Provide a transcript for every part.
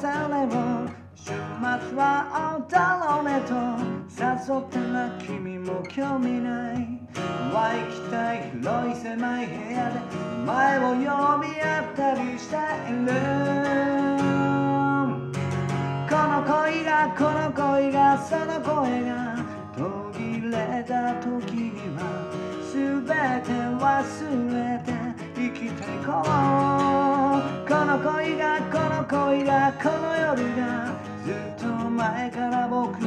されも週末は会うだろうねと誘ってな君も興味ないワイきたい広い狭い部屋で前を呼び合ったりしているこの恋がその声が途切れた時には全て忘れて生きていこうこの恋がこの夜がずっと前から僕らを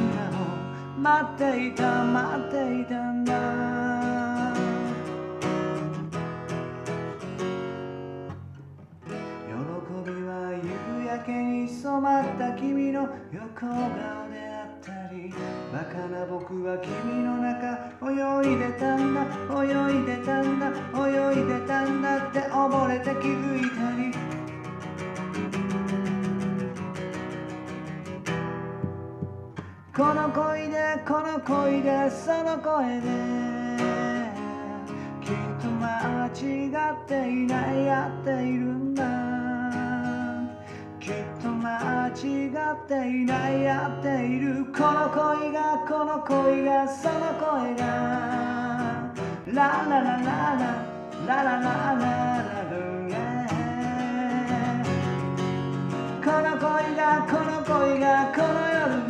待っていたんだ喜びは夕焼けに染まった君の横顔であったりバカな僕は君の中泳いでたんだって溺れて気づいたりこの恋でその声できっと間違っていないやっているんだきっと間違っていないやっているこの恋がその声がララララララララララこの恋がこの夜